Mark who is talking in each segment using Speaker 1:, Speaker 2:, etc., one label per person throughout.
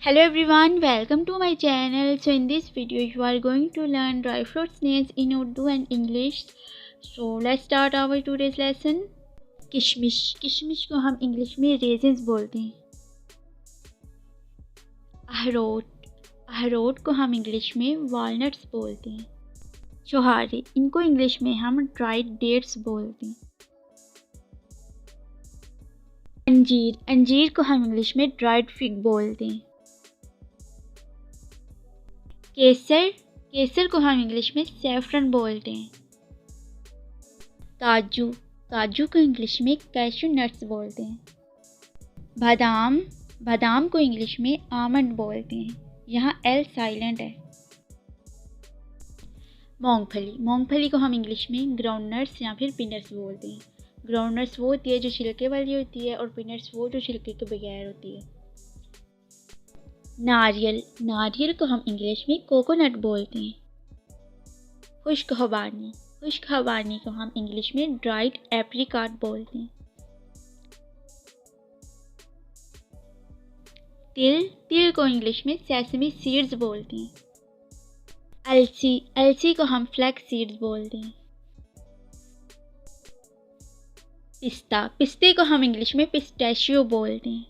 Speaker 1: Hello everyone, welcome to my channel. So in this video you are going to learn dry fruits names in Urdu and English. So let's start our today's lesson. किशमिश, किशमिश को हम English में resins बोलते हैं. अखरोट, अखरोट को हम इंग्लिश में वॉलनट्स बोलते हैं. छोहारे, इनको इंग्लिश में हम ड्राइड डेट्स बोलते हैं. अंजीर, अंजीर को हम इंग्लिश में ड्राइड फिग बोलते हैं. केसर, केसर को हम इंग्लिश में सैफरन बोलते हैं. काजू, काजू को इंग्लिश में कैशू नट्स बोलते हैं. बादाम, बादाम को इंग्लिश में आमंड बोलते हैं. यहाँ एल साइलेंट है. मूंगफली, मूंगफली को हम इंग्लिश में ग्राउंडनट्स या फिर पीनट्स बोलते हैं. ग्राउंडनट्स वो होती है जो छिलके वाली होती है और पीनट्स वो जो छिलके के बगैर होती है. नारियल, नारियल को हम इंग्लिश में कोकोनट बोलते हैं. खुश्क खुबानी, खुश्क खुबानी को हम इंग्लिश में ड्राइड एप्रिकॉट बोलते हैं. तिल, तिल को इंग्लिश में सेसमी सीड्स बोलते हैं. अलसी, अलसी को हम फ्लैक्स सीड्स बोलते हैं. पिस्ता, पिस्ते को हम इंग्लिश में पिस्टैशियो बोलते हैं.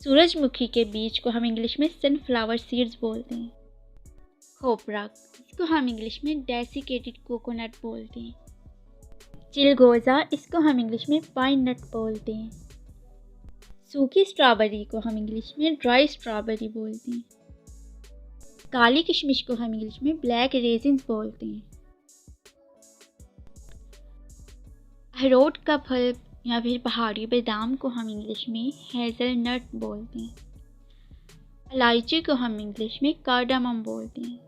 Speaker 1: सूरजमुखी के बीज को हम इंग्लिश में सनफ्लावर सीड्स बोलते हैं. खोपरा, इसको हम इंग्लिश में डेसिकेटेड कोकोनट बोलते हैं. चिलगोज़ा, इसको हम इंग्लिश में पाइन नट बोलते हैं. सूखी स्ट्रॉबेरी को हम इंग्लिश में ड्राई स्ट्रॉबेरी बोलते हैं. काली किशमिश को हम इंग्लिश में ब्लैक रेजिन्स बोलते हैं. अखरोट का फल या फिर पहाड़ी बादाम को हम इंग्लिश में हेज़लनट बोलते हैं. इलायची को हम इंग्लिश में कार्डामम बोलते हैं.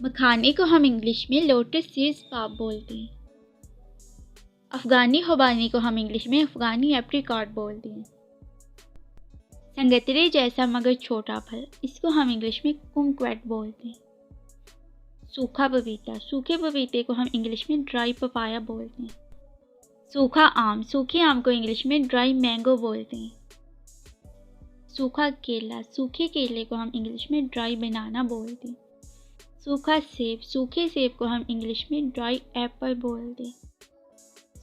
Speaker 1: मखाने को हम इंग्लिश में लोटस सीड्स पाप बोलते हैं. अफ़गानी खुबानी को हम इंग्लिश में अफ़गानी एप्रिकॉट बोलते हैं. संगतरे जैसा मगर छोटा फल, इसको हम इंग्लिश में कुमक्वैट बोलते हैं. सूखा पपीता, सूखे पपीते को हम इंग्लिश में ड्राई पपाया बोलते हैं. सूखा आम, सूखे आम को इंग्लिश में ड्राई मैंगो बोलते हैं. सूखा केला, सूखे केले को हम इंग्लिश में ड्राई बनाना बोलते हैं. सूखा सेब, सूखे सेब को हम इंग्लिश में ड्राई एप्पल बोलते हैं.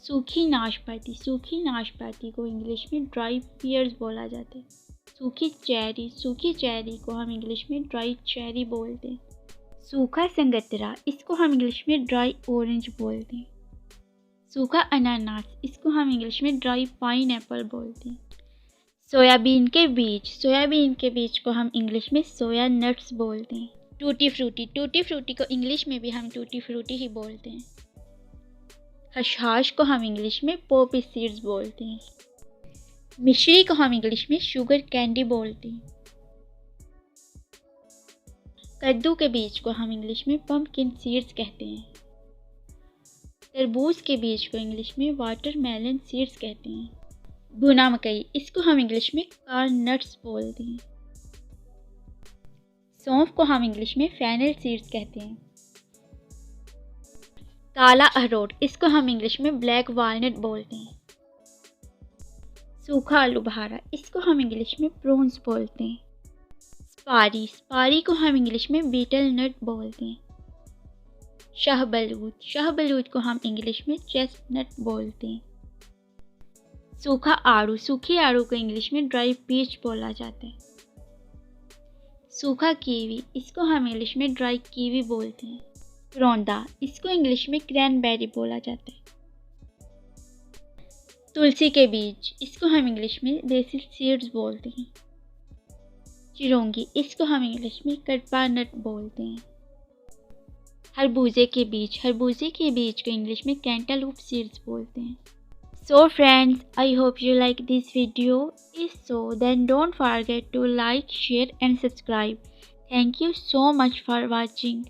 Speaker 1: सूखी नाशपाती, सूखी नाशपाती को इंग्लिश में ड्राई पियर्स बोला जाता है. सूखी चेरी, सूखी चेरी को हम इंग्लिश में ड्राई चेरी बोलते हैं. सूखा संगतरा, इसको हम इंग्लिश में ड्राई ऑरेंज बोलते हैं. सूखा अनानास, इसको हम इंग्लिश में ड्राई पाइन एप्पल बोलते हैं. सोयाबीन के बीज, सोयाबीन के बीज को हम इंग्लिश में सोया नट्स बोलते हैं. टूटी फ्रूटी, टूटी फ्रूटी को इंग्लिश में भी हम टूटी फ्रूटी ही बोलते हैं. खसखस को हम इंग्लिश में पॉपी सीड्स बोलते हैं. मिश्री को हम इंग्लिश में शुगर कैंडी बोलते हैं. कद्दू के बीज को हम इंग्लिश में पम्पकिन सीड्स कहते हैं. तरबूज के बीज को इंग्लिश में वाटरमेलन सीड्स कहते हैं. भुना मकई, इसको हम इंग्लिश में कार्न नट्स बोलते हैं. सौंफ को हम इंग्लिश में फेनल सीड्स कहते हैं. काला अखरोट, इसको हम इंग्लिश में ब्लैक वॉलनट बोलते हैं. सूखा आलू बहारा, इसको हम इंग्लिश में प्रोन्स बोलते हैं. स्पारी, स्पारी को हम इंग्लिश में बीटल नट बोलते हैं. शाहबलूत, शाहबलूत को हम इंग्लिश में चेस्टनट बोलते हैं. सूखा आड़ू, सूखे आड़ू को इंग्लिश में ड्राई पीच बोला जाता है. सूखा कीवी, इसको हम इंग्लिश में ड्राई कीवी बोलते हैं. रौंदा, इसको इंग्लिश में क्रैनबेरी बोला जाता है. तुलसी के बीज, इसको हम इंग्लिश में बेसिल सीड्स बोलते हैं. चिरौंगी, इसको हम इंग्लिश में कटपा नट बोलते हैं. खरबूजे के बीज, खरबूजे के बीज को इंग्लिश में कैंटालूप सीड्स बोलते हैं. So friends, I hope you like this video. If so, then don't forget to like, share and subscribe. Thank you so much for watching.